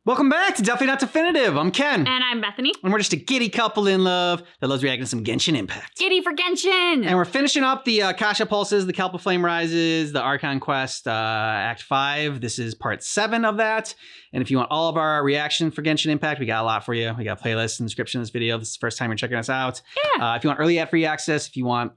Welcome back to Definitely Not Definitive. I'm Ken. And I'm Bethany. And we're just a giddy couple in love that loves reacting to some Genshin Impact. Giddy for Genshin! And we're finishing up the Akasha Pulses, the Kalpa Flame Rises, the Archon Quest, Act 5. This is part 7 of that. And if you want all of our reaction for Genshin Impact, we got a lot for you. We got playlists in the description of this video. This is the first time you're checking us out. Yeah. If you want early ad-free access, if you want...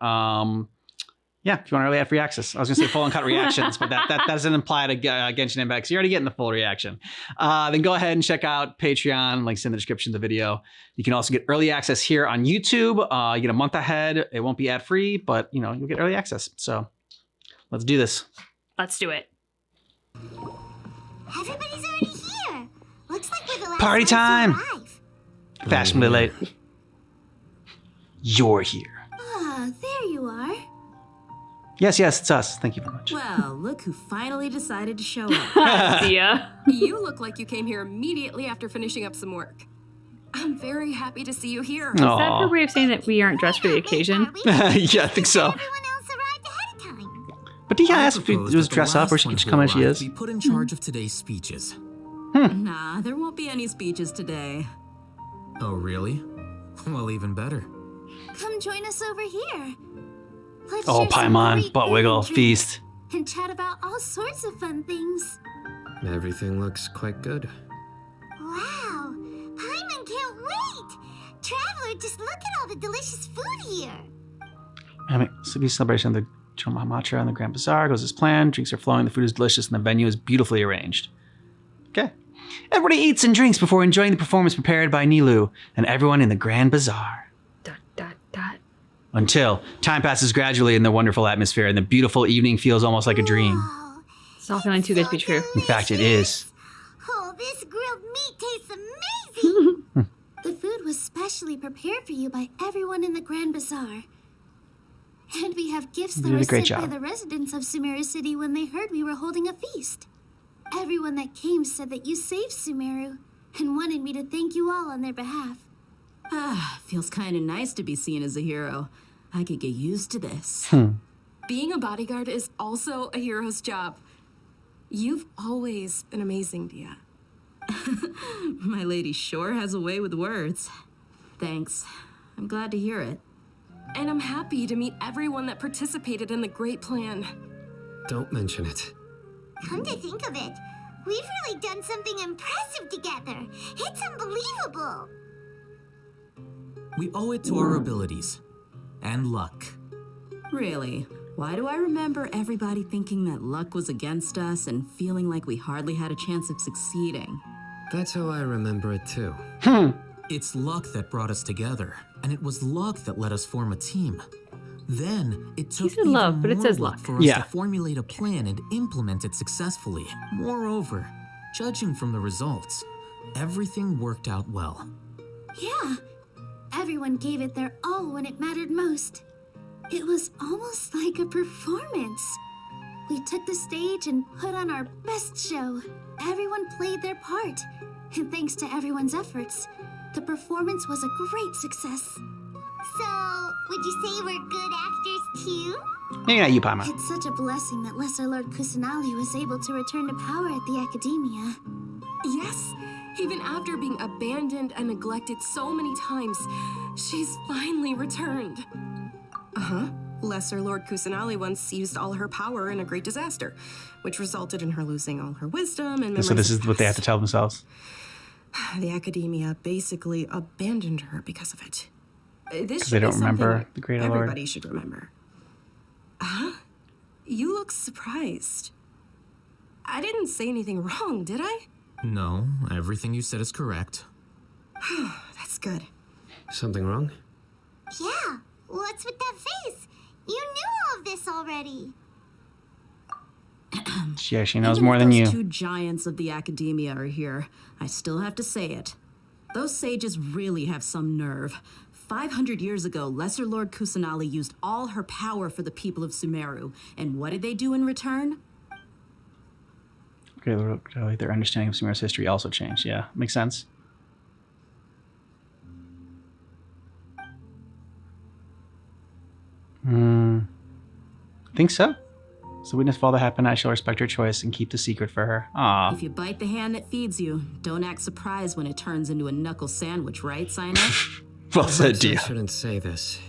if you want early ad-free access. I was going to say full uncut reactions, but that doesn't apply to Genshin Impact. So you're already getting the full reaction. Then go ahead and check out Patreon. Links in the description of the video. You can also get early access here on YouTube. You get a month ahead. It won't be ad-free, but you'll get early access. So let's do this. Let's do it. Everybody's already here. Looks like we're the last Party ones to time. arrive. Fashionably late. You're here. Ah, there you are. Yes, it's us. Thank you very much. Well, look who finally decided to show up. Dia. You look like you came here immediately after finishing up some work. I'm very happy to see you here. Is that her way of saying that we aren't dressed for the occasion? Yeah, I think so. Everyone else arrived ahead of time. But Dia asked if it was dress up or she could just come as she is. Be put in charge of today's speeches. Nah, there won't be any speeches today. Oh, really? Well, even better. Come join us over here. Let's Oh, share some Paimon, great butt food wiggle, and drinks, feast. and chat about all sorts of fun things. Everything looks quite good. Wow, Paimon can't wait. Traveler, just look at all the delicious food here. City celebration of the Chomamacha and the Grand Bazaar goes as planned. Drinks are flowing, the food is delicious, and the venue is beautifully arranged. Okay. Everybody eats and drinks before enjoying the performance prepared by Nilou and everyone in the Grand Bazaar. ... Until time passes gradually in the wonderful atmosphere and the beautiful evening feels almost like a dream. Wow, It's not feeling too good to be true. In fact, it is. Oh, this grilled meat tastes amazing. The food was specially prepared for you by everyone in the Grand Bazaar. And we have gifts You that did a were great sent by job. the residents of Sumeru City when they heard we were holding a feast. Everyone that came said that you saved Sumeru and wanted me to thank you all on their behalf. Feels kind of nice to be seen as a hero. I could get used to this. Being a bodyguard is also a hero's job. You've always been amazing, Dia. My lady sure has a way with words. Thanks. I'm glad to hear it. And I'm happy to meet everyone that participated in the great plan. Don't mention it. Come to think of it, we've really done something impressive together. It's unbelievable. We owe it to our abilities. And luck. Really? Why do I remember everybody thinking that luck was against us and feeling like we hardly had a chance of succeeding? That's how I remember it too. It's luck that brought us together, and it was luck that let us form a team. Then it took said love, even but it more says luck luck. for us Yeah. to formulate a plan and implement it successfully. Moreover, judging from the results, everything worked out well. Yeah, everyone gave it their all when it mattered most. It was almost like a performance. We took the stage and put on our best show. Everyone played their part, and thanks to everyone's efforts, the performance was a great success. So, would you say we're good actors too? Maybe not you, Paimon. It's such a blessing that Lesser Lord Kusanali was able to return to power at the Academia. Yes, even after being abandoned and neglected so many times, she's finally returned. Lesser Lord Kusanali once used all her power in a great disaster, which resulted in her losing all her wisdom and memories. So this is of what they have to past. tell themselves. The Academia basically abandoned her because of it. This they should don't be remember something the Greater Lord. everybody should remember. You look surprised. I didn't say anything wrong, did I? No, everything you said is correct. That's good. Something wrong? Yeah, what's with that face? You knew all of this already. Yeah, she knows Even more if than those you. two giants of the Academia are here, I still have to say it. Those sages really have some nerve. 500 years ago, Lesser Lord Kusanali used all her power for the people of Sumeru. And what did they do in return? Okay, their understanding of Sumeru's history also changed. Yeah, makes sense. I think so. So witness of all that happened, I shall respect her choice and keep the secret for her. Aw. If you bite the hand that feeds you, don't act surprised when it turns into a knuckle sandwich, right, Sinai? Well said, I Dia. shouldn't say this,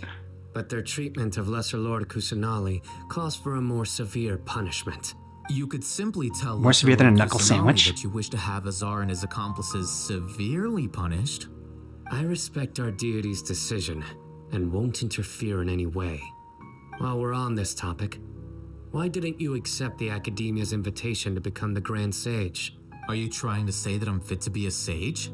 but their treatment of Lesser Lord Kusanali calls for a more severe punishment. You could simply tell More severe than a knuckle Kusanali sandwich? that you wish to have Azar and his accomplices severely punished. I respect our deity's decision and won't interfere in any way. While we're on this topic, why didn't you accept the Academia's invitation to become the Grand Sage? Are you trying to say that I'm fit to be a sage?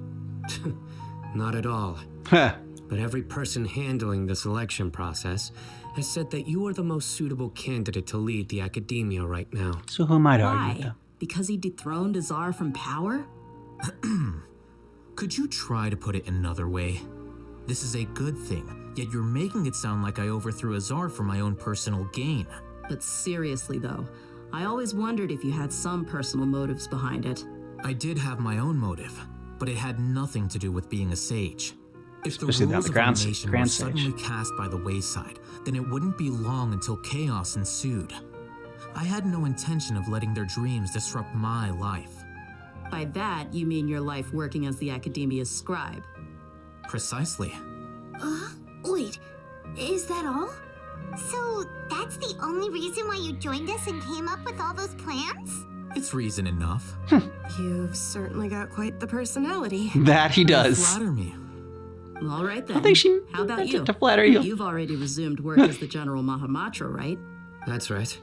Not at all. Huh. But every person handling the selection process has said that you are the most suitable candidate to lead the Academia right now. So who might argue with Why? them? Because he dethroned Azar from power? Could you try to put it another way? This is a good thing, yet you're making it sound like I overthrew Azar for my own personal gain. But seriously, though, I always wondered if you had some personal motives behind it. I did have my own motive, but it had nothing to do with being a sage. If the Especially rules the of our Grand nation were Sage. suddenly cast by the wayside, then it wouldn't be long until chaos ensued. I had no intention of letting their dreams disrupt my life. By that, you mean your life working as the Academia's scribe. Precisely. Wait, is that all? So that's the only reason why you joined us and came up with all those plans? It's reason enough. You've certainly got quite the personality. That he does. Flatter me. All right then. I think she How about meant you? it to flatter you. You've already resumed work as the General Mahamatra, right? That's right.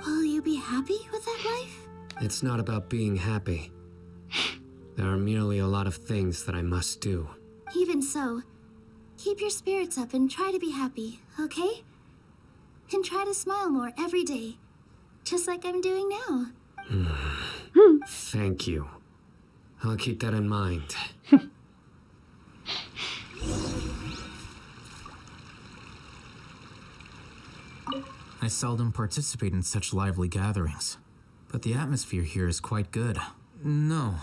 Will you be happy with that life? It's not about being happy. There are merely a lot of things that I must do. Even so, keep your spirits up and try to be happy, okay? And try to smile more every day, just like I'm doing now. Thank you. I'll keep that in mind. I seldom participate in such lively gatherings, but the atmosphere here is quite good. No.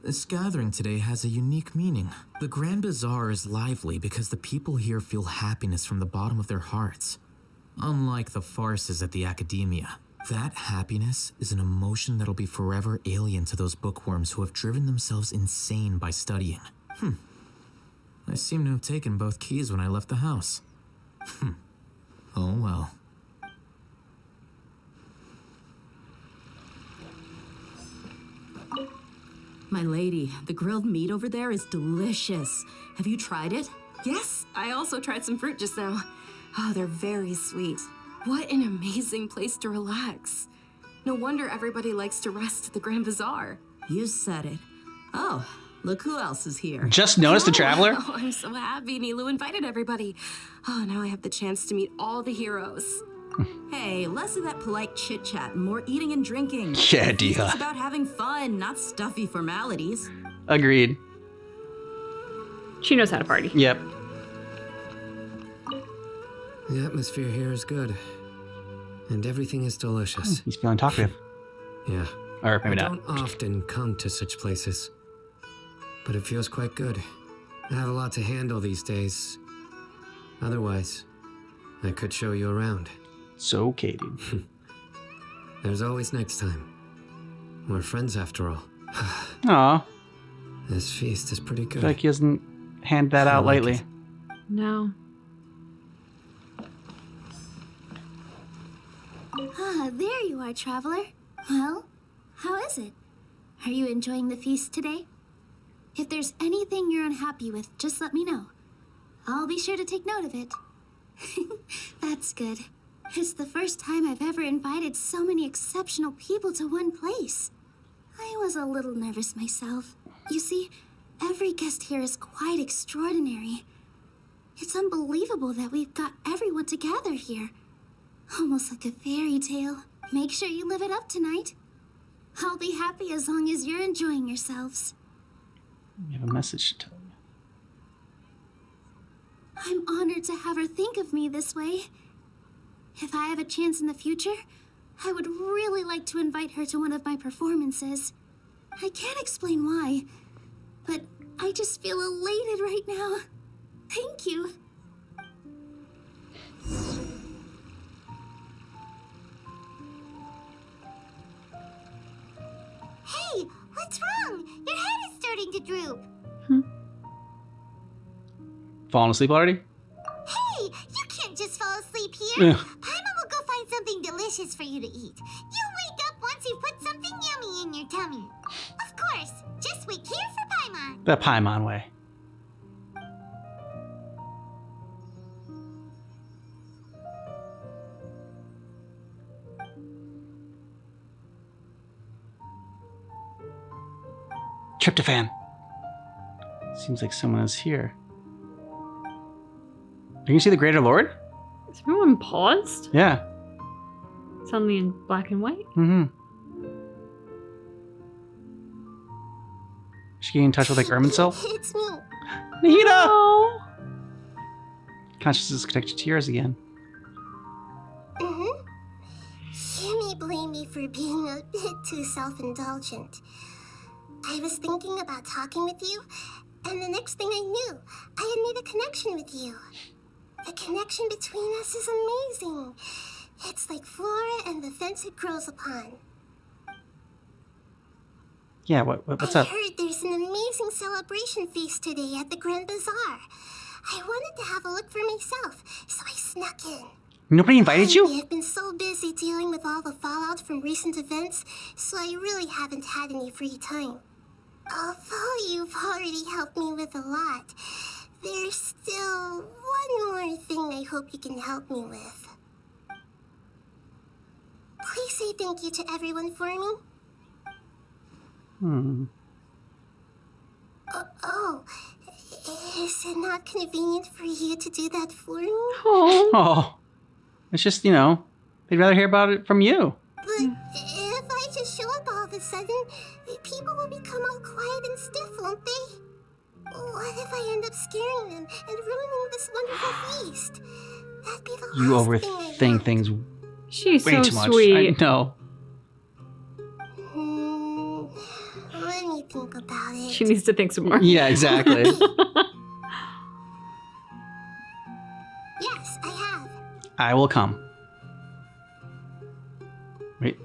This gathering today has a unique meaning. The Grand Bazaar is lively because the people here feel happiness from the bottom of their hearts. Unlike the farces at the Academia, that happiness is an emotion that'll be forever alien to those bookworms who have driven themselves insane by studying. I seem to have taken both keys when I left the house. Oh well. My lady, the grilled meat over there is delicious. Have you tried it? Yes, I also tried some fruit just now. Oh, they're very sweet. What an amazing place to relax. No wonder everybody likes to rest at the Grand Bazaar. You said it. Oh, look who else is here. Just noticed the traveler? Oh, I'm so happy Nilu invited everybody. Oh, now I have the chance to meet all the heroes. Hey, less of that polite chit-chat and more eating and drinking. Yeah, It's Dia. about having fun, not stuffy formalities. Agreed. She knows how to party. Yep. The atmosphere here is good, and everything is delicious. He's feeling talkative. Yeah. Or maybe I not. don't often come to such places, but it feels quite good. I have a lot to handle these days. Otherwise, I could show you around. So, Katie. There's always next time. We're friends after all. Aw. This feast is pretty I good. feel like he hasn't handed that out like lately. it. No. Ah, there you are, traveler. Well, how is it? Are you enjoying the feast today? If there's anything you're unhappy with, just let me know. I'll be sure to take note of it. That's good. It's the first time I've ever invited so many exceptional people to one place. I was a little nervous myself. You see, every guest here is quite extraordinary. It's unbelievable that we've got everyone together here. Almost like a fairy tale. Make sure you live it up tonight. I'll be happy as long as you're enjoying yourselves. You have a message to tell you. I'm honored to have her think of me this way. If I have a chance in the future, I would really like to invite her to one of my performances. I can't explain why, but I just feel elated right now. Thank you. What's wrong? Your head is starting to droop. Falling asleep already? Hey, you can't just fall asleep here. Yeah. Paimon will go find something delicious for you to eat. You'll wake up once you put something yummy in your tummy. Of course, just wait here for Paimon. The Paimon way. Tryptophan. Seems like someone is here. You can see the Greater Lord? Is everyone paused? Yeah. Suddenly in black and white? Mm-hmm. She getting in touch with like Erminsil? It's me. Nahida! Oh. Consciousness is connected to yours again. You may blame me for being a bit too self-indulgent. I was thinking about talking with you, and the next thing I knew, I had made a connection with you. The connection between us is amazing. It's like flora and the fence it grows upon. Yeah, what's I up? heard there's an amazing celebration feast today at the Grand Bazaar. I wanted to have a look for myself, so I snuck in. Nobody invited I you? have been so busy dealing with all the fallout from recent events, so I really haven't had any free time. Although you've already helped me with a lot, there's still one more thing I hope you can help me with. Please say thank you to everyone for me. Is it not convenient for you to do that for me? Oh. Oh. It's just, they'd rather hear about it from you. But if I just show up all of a sudden, people will become all quiet and stiff, won't they? What if I end up scaring them and ruining this wonderful feast? That'd be the You last thing I overthink want. things She's way so too much. sweet. I know. Let me think about it. She needs to think some more. Yeah, exactly. Yes, I have. I will come. Wait.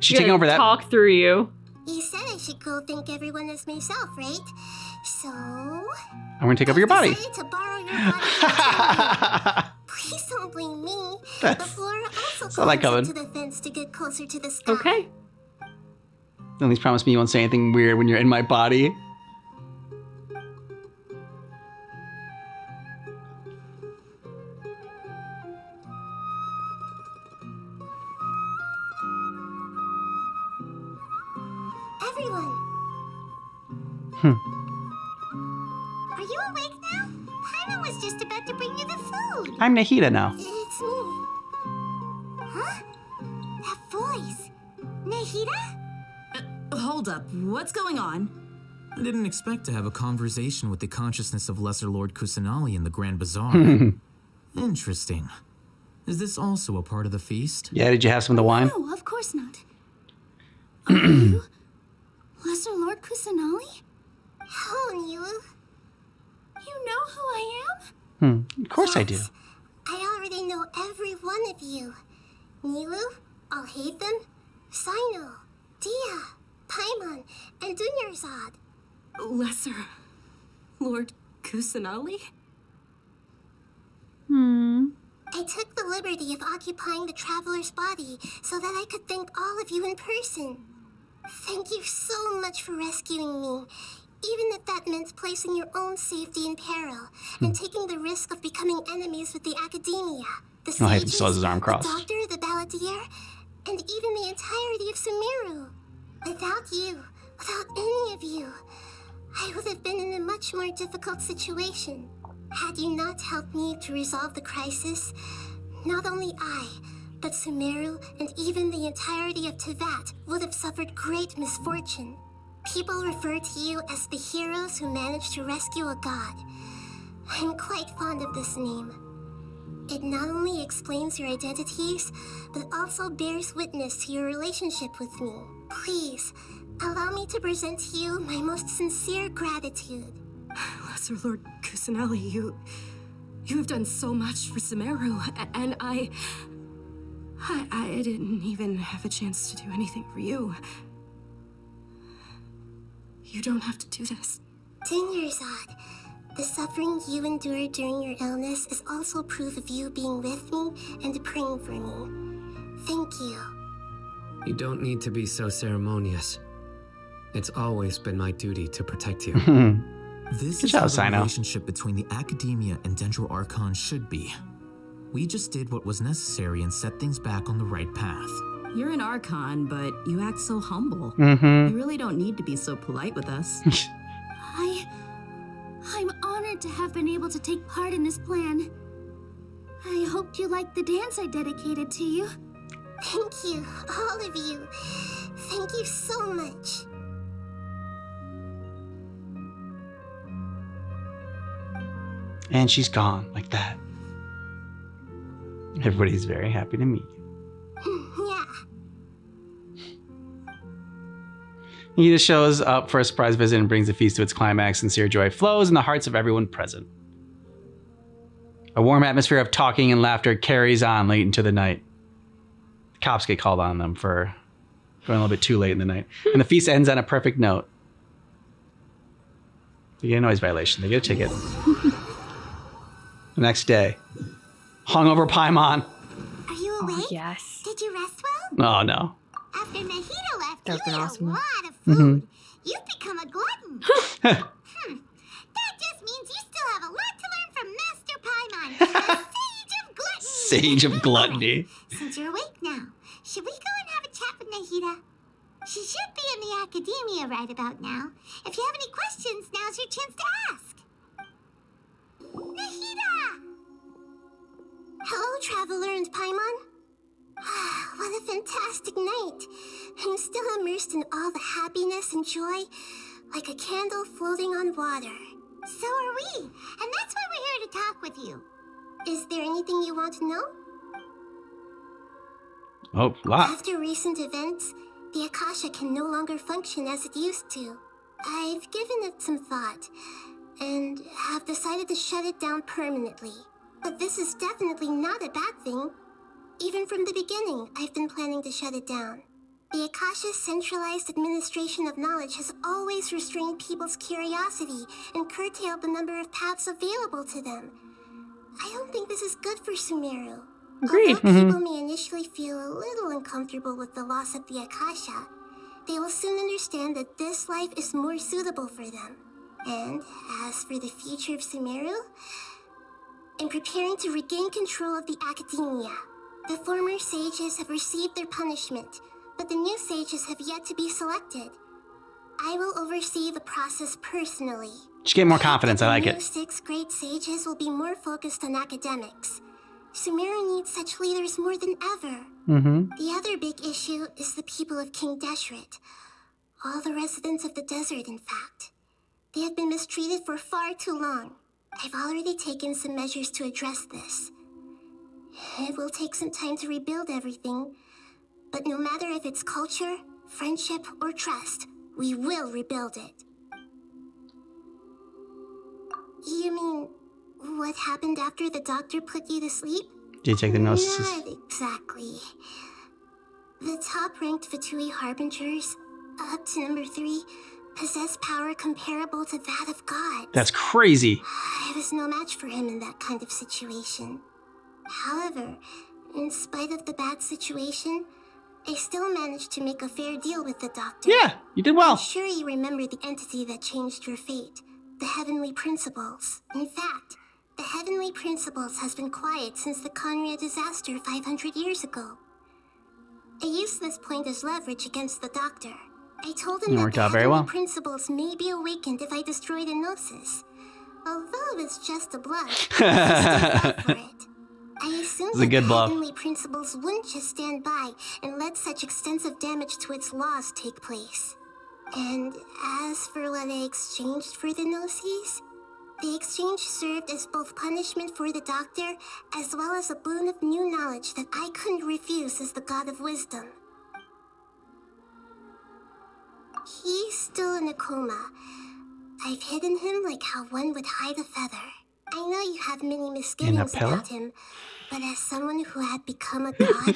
She's Gonna taking over that. Talk through you. You said I should go thank everyone as myself, right? So... I'm going to take over your body. I decided to borrow your body. Please don't blame me. The That's- flora also saw that climbs coming. up to the fence to get closer to the sky. Okay. At least promise me you won't say anything weird when you're in my body. Everyone. Are you awake now? Paimon was just about to bring you the food. I'm Nahida now. It's me. Huh? That voice. Nahida? Hold up, what's going on? I didn't expect to have a conversation with the consciousness of Lesser Lord Kusanali in the Grand Bazaar. Interesting. Is this also a part of the feast? Yeah, did you have some of the wine? No, of course not. Are you Lesser Lord Kusanali? Hello, Nilu. You know who I am? Of course I do. Yes, I already know every one of you. Nilu, Alhaitham, Sino, Dia, Paimon, and Dunyarzad. Lesser Lord Kusanali? I took the liberty of occupying the traveler's body so that I could thank all of you in person. Thank you so much for rescuing me, even if that meant placing your own safety in peril and taking the risk of becoming enemies with the academia, the Oh, Hayden sages, still has his arm crossed. the doctor, the balladeer, and even the entirety of Sumeru. Without you, without any of you, I would have been in a much more difficult situation. Had you not helped me to resolve the crisis, not only I, but Sumeru and even the entirety of Tevat would have suffered great misfortune. People refer to you as the heroes who managed to rescue a god. I'm quite fond of this name. It not only explains your identities, but also bears witness to your relationship with me. Please, allow me to present to you my most sincere gratitude. Lesser Lord Kusanali, you have done so much for Sumeru, and I didn't even have a chance to do anything for you. You don't have to do this. 10 years odd. The suffering you endured during your illness is also proof of you being with me and praying for me. Thank you. You don't need to be so ceremonious. It's always been my duty to protect you. This Good is job, how the Sino. relationship between the Academia and Dendro Archon should be. We just did what was necessary and set things back on the right path. You're an Archon, but you act so humble. Mm-hmm. You really don't need to be so polite with us. I'm honored to have been able to take part in this plan. I hoped you liked the dance I dedicated to you. Thank you, all of you. Thank you so much. And she's gone like that. Everybody's very happy to meet you. Yeah. He just shows up for a surprise visit and brings the feast to its climax. Sincere joy flows in the hearts of everyone present. A warm atmosphere of talking and laughter carries on late into the night. Cops get called on them for going a little bit too late in the night. And the feast ends on a perfect note. They get a noise violation. They get a ticket. The next day, hungover Paimon. Are you Oh, awake? yes. Did you rest well? Oh no. After Nahida left, That's you been ate awesome. a lot of food. You've become a glutton. That just means you still have a lot to learn from Master Paimon, the Sage of Gluttony. Sage of Gluttony. Since you're awake now, should we go and have a chat with Nahida? She should be in the academia right about now. If you have any questions, now's your chance to ask. Nahida! Hello, Traveler and Paimon. What a fantastic night. I'm still immersed in all the happiness and joy, like a candle floating on water. So are we, and that's why we're here to talk with you. Is there anything you want to know? Oh, wow. After recent events, the Akasha can no longer function as it used to. I've given it some thought, and have decided to shut it down permanently. But this is definitely not a bad thing. Even from the beginning, I've been planning to shut it down. The Akasha's centralized administration of knowledge has always restrained people's curiosity and curtailed the number of paths available to them. I don't think this is good for Sumeru. Agreed. Although people may initially feel a little uncomfortable with the loss of the Akasha, they will soon understand that this life is more suitable for them. And as for the future of Sumeru, I'm preparing to regain control of the Academia. The former sages have received their punishment, but the new sages have yet to be selected. I will oversee the process personally. Just get more confidence. I like The it. new 6 great sages will be more focused on academics. Sumeru needs such leaders more than ever. Mm-hmm. The other big issue is the people of King Deshret. All the residents of the desert, in fact. They have been mistreated for far too long. I've already taken some measures to address this. It will take some time to rebuild everything, but no matter if it's culture, friendship, or trust, we will rebuild it. You mean, what happened after the doctor put you to sleep? Did you take the gnosis? Not exactly. The top-ranked Fatui Harbingers, up to number 3, possess power comparable to that of gods. That's crazy. I was no match for him in that kind of situation. However, in spite of the bad situation, I still managed to make a fair deal with the doctor. Yeah, you did well. I'm sure you remember the entity that changed your fate, the Heavenly Principles. In fact, the Heavenly Principles has been quiet since the Conria disaster 500 years ago. I used this point as leverage against the doctor. I told him It that worked the out very Heavenly well. Principles may be awakened if I destroy the Gnosis. Although it's just a bluff, I still fell for it. I assumed It's a that good the bluff. Heavenly Principles wouldn't just stand by and let such extensive damage to its laws take place. And as for what I exchanged for the Gnosis, the exchange served as both punishment for the doctor as well as a boon of new knowledge that I couldn't refuse as the god of wisdom. He's still in a coma. I've hidden him like how one would hide a feather. I know you have many misgivings pillow? about him, but as someone who had become a god,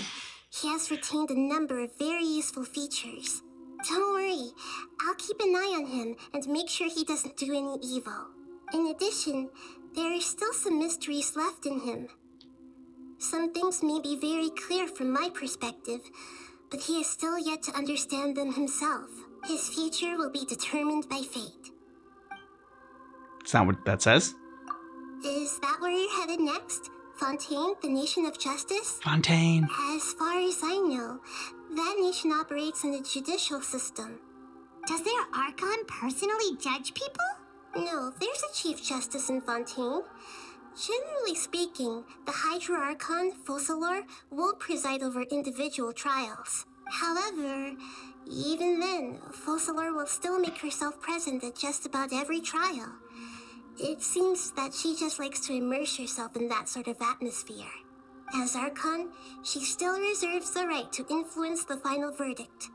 he has retained a number of very useful features. Don't worry, I'll keep an eye on him and make sure he doesn't do any evil. In addition, there are still some mysteries left in him. Some things may be very clear from my perspective, but he is still yet to understand them himself. His future will be determined by fate. That's not what that says. Is that where you're headed next? Fontaine, the nation of justice? Fontaine. As far as I know, that nation operates on a judicial system. Does their Archon personally judge people? No, there's a Chief Justice in Fontaine. Generally speaking, the Hydra Archon, Focalor, won't preside over individual trials. However, even then, Focalor will still make herself present at just about every trial. It seems that she just likes to immerse herself in that sort of atmosphere. As Archon, she still reserves the right to influence the final verdict.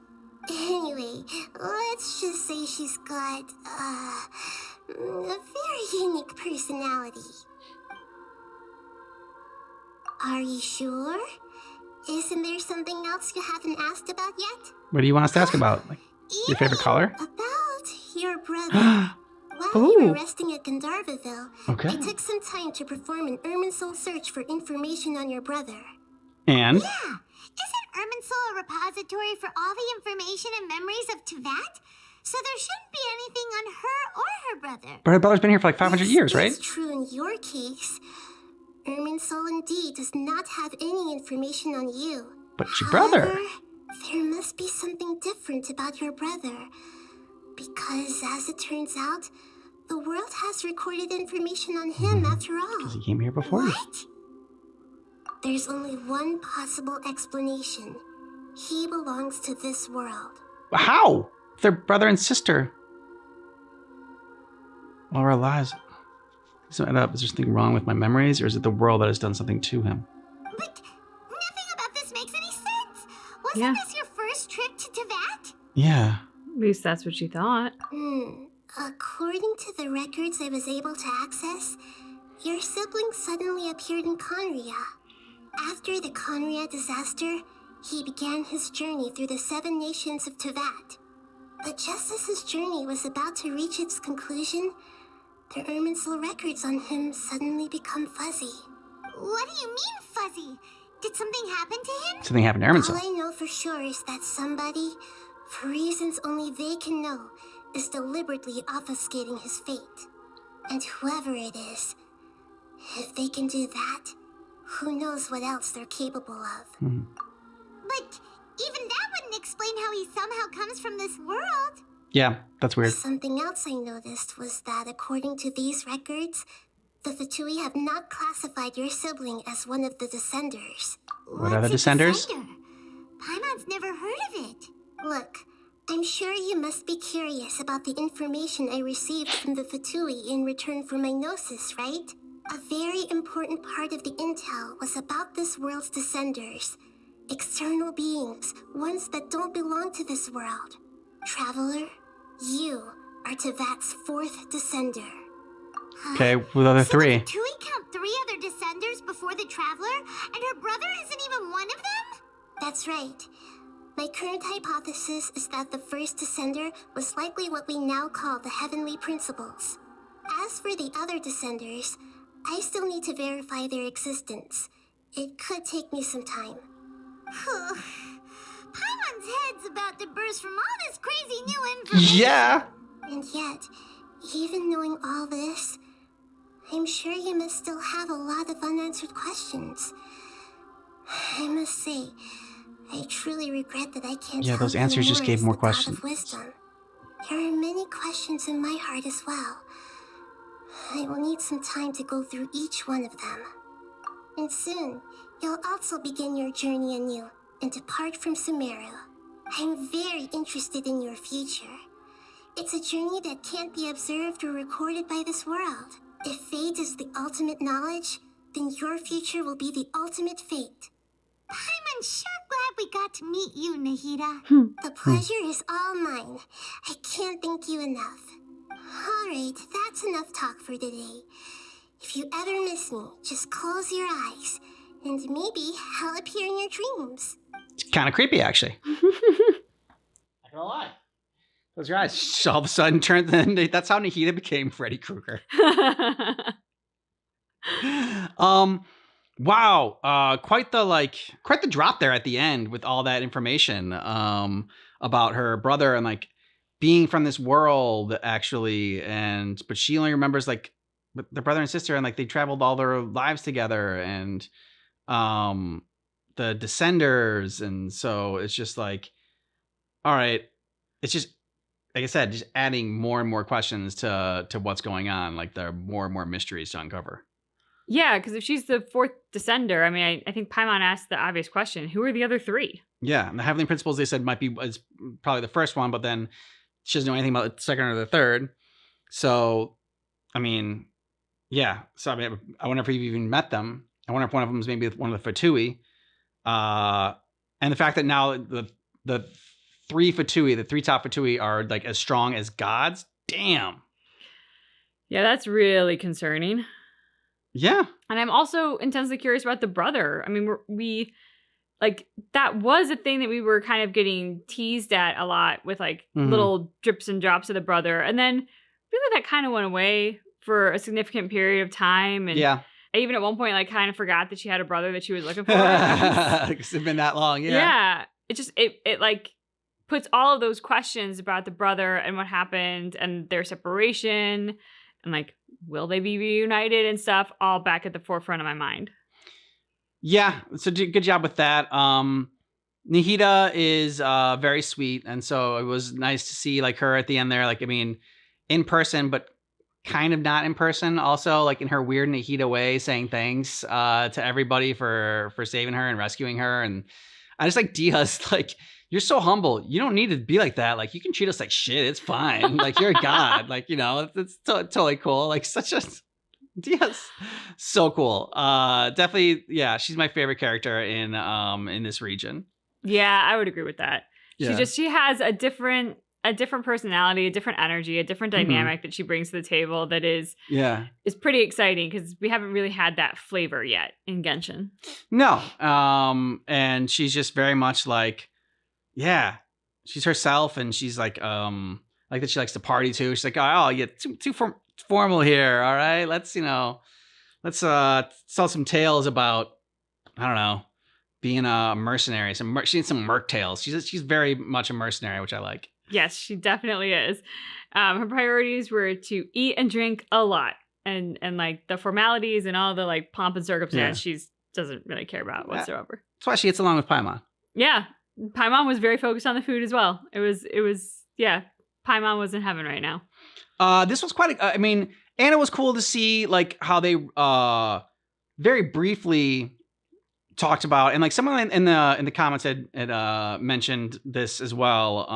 Anyway, let's just say she's got, a very unique personality. Are you sure? Isn't there something else you haven't asked about yet? What do you want us to ask about? Like, your favorite color? About your brother. While you were resting at Gandharvaville, Okay. I took some time to perform an Irminsul search for information on your brother. And? Yeah. Isn't Irminsul a repository for all the information and memories of Tevat? So there shouldn't be anything on her or her brother. But her brother's been here for like 500 years, right? That's true in your case. Irminsul indeed does not have any information on you. But it's your brother. However, there must be something different about your brother. Because, as it turns out, the world has recorded information on him after all. Because he came here before you. What? There's only one possible explanation. He belongs to this world. How? They're brother and sister. While we're alive. So, is there something wrong with my memories, or is it the world that has done something to him? But nothing about this makes any sense. Wasn't this your first trip to Tevat? Yeah. At least that's what she thought. According to the records I was able to access, your sibling suddenly appeared in Conria. After the Conria disaster, he began his journey through the 7 nations of Tevat. But just as his journey was about to reach its conclusion, the Irminsul records on him suddenly become fuzzy. What do you mean, fuzzy? Did something happen to him? Something happened to Irminsul. All I know for sure is that somebody, for reasons only they can know, is deliberately obfuscating his fate. And whoever it is, if they can do that, who knows what else they're capable of. But even that wouldn't explain how he somehow comes from this world. Yeah, that's weird. Something else I noticed was that according to these records, the Fatui have not classified your sibling as one of the Descenders. What are the What's a Descenders? Descender? Paimon's never heard of it. Look, I'm sure you must be curious about the information I received from the Fatui in return for my gnosis, right? A very important part of the intel was about this world's Descenders. External beings, ones that don't belong to this world. Traveler, you are Tevat's 4th Descender. Okay, with the other 3. So Tui count 3 other Descenders before the Traveler, and her brother isn't even one of them? That's right. My current hypothesis is that the first Descender was likely what we now call the Heavenly Principles. As for the other Descenders, I still need to verify their existence. It could take me some time. Paimon's head's about to burst from all this crazy new information. Yeah. And yet, even knowing all this, I'm sure you must still have a lot of unanswered questions. I must say, I truly regret that I can't Yeah, those help you answers just gave as more the God of questions. wisdom. There are many questions in my heart as well. I will need some time to go through each one of them. And soon, you'll also begin your journey anew and depart from Sumeru. I'm very interested in your future. It's a journey that can't be observed or recorded by this world. If fate is the ultimate knowledge, then your future will be the ultimate fate. Paimon's sure glad we got to meet you, Nahida. The pleasure is all mine. I can't thank you enough. Alright, that's enough talk for today. If you ever miss me, just close your eyes, and maybe I'll appear in your dreams. It's kind of creepy, actually. Not gonna lie. Close your eyes. All of a sudden, that's how Nahida became Freddy Krueger. Wow. Quite the drop there at the end with all that information about her brother and like being from this world actually, but she only remembers like their brother and sister, and like they traveled all their lives together, and the Descenders, and so it's just like, all right, it's just like I said, just adding more and more questions to what's going on. Like there are more and more mysteries to uncover. Yeah, because if she's the fourth Descender, I mean, I think Paimon asked the obvious question: who are the other three? Yeah, and the Heavenly Principles they said is probably the first one, but then she doesn't know anything about the second or the third. So, I mean, yeah. So I mean, I wonder if we've even met them. I wonder if one of them is maybe one of the Fatui. And the fact that now the three Fatui, the three top Fatui, are like as strong as gods. Damn. Yeah, that's really concerning. Yeah. And I'm also intensely curious about the brother. I mean, we like that was a thing that we were kind of getting teased at a lot with like little drips and drops of the brother. And then really that kind of went away for a significant period of time. And yeah. I even at one point like kind of forgot that she had a brother that she was looking for. It's been that long. Yeah. Yeah. It just it like puts all of those questions about the brother and what happened and their separation and like, will they be reunited and stuff all back at the forefront of my mind. Yeah. So good job with that. Nahida is very sweet. And so it was nice to see like her at the end there. Like, I mean, in person, but kind of not in person. Also like in her weird Nahida way, saying thanks to everybody for saving her and rescuing her. And I just like Dia's like, you're so humble. You don't need to be like that. Like you can treat us like shit. It's fine. Like you're a god. Like, you know, it's totally cool. Like such a Dia's so cool. Definitely. Yeah. She's my favorite character in this region. Yeah, I would agree with that. Yeah. She has a different personality, a different energy, a different dynamic that she brings to the table that is pretty exciting because we haven't really had that flavor yet in Genshin. No. And she's just very much like, yeah, she's herself, and she's like that she likes to party too. She's like, oh, yeah, too formal here. All right, let's tell some tales about, I don't know, being a mercenary. She needs some merc tales. She's very much a mercenary, which I like. Yes, she definitely is. Her priorities were to eat and drink a lot, and like the formalities and all the like pomp and circumstance, she doesn't really care about whatsoever. That's why she gets along with Paimon. Yeah. Paimon was very focused on the food as well. It was Paimon was in heaven right now. This was quite I mean, and it was cool to see like how they very briefly talked about, and like someone in the comments had mentioned this as well,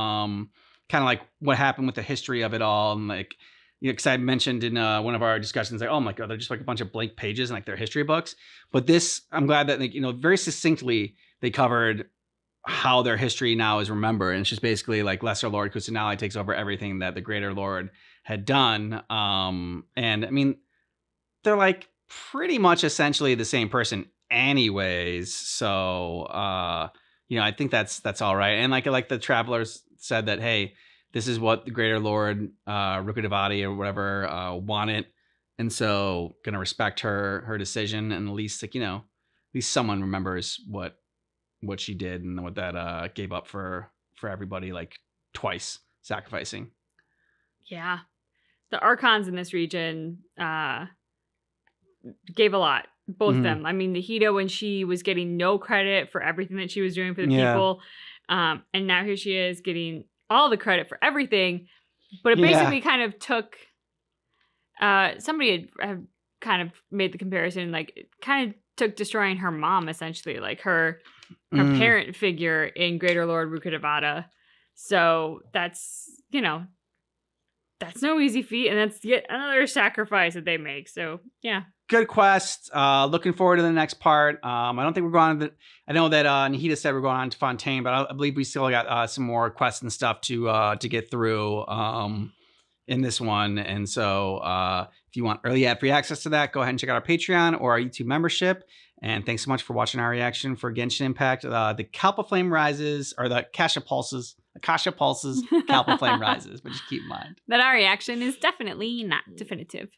kind of like what happened with the history of it all, and like, you know, because I mentioned in one of our discussions, like, oh my god, they're just like a bunch of blank pages in like their history books. But this, I'm glad that, like, you know, very succinctly they covered how their history now is remembered. And it's just basically like Lesser Lord Kusanali takes over everything that the Greater Lord had done. And I mean, they're like pretty much essentially the same person anyways. So, you know, I think that's all right. And like the travelers said that, hey, this is what the Greater Lord, Rukkhadevati or whatever, wanted. And so gonna respect her decision. And at least, like, you know, at least someone remembers what she did and what that gave up for everybody, like twice sacrificing. Yeah. The Archons in this region gave a lot. Both of them. I mean, Nahida, when she was getting no credit for everything that she was doing for the people. And now here she is getting all the credit for everything. But it basically kind of took somebody had kind of made the comparison, like it kind of took destroying her mom, essentially, like her parent figure in Greater Lord Rukkhadevati. So that's, you know, that's no easy feat, and that's yet another sacrifice that they make. So yeah. Good quest. Looking forward to the next part. I don't think we're going to. I know that Nahida said we're going on to Fontaine, but I believe we still got some more quests and stuff to get through in this one. And so if you want early ad free access to that, go ahead and check out our Patreon or our YouTube membership. And thanks so much for watching our reaction for Genshin Impact. The Kalpa Flame Rises, or the Akasha Pulses. Akasha pulses, Kalpa flame rises, but just keep in mind. That our reaction is definitely not definitive.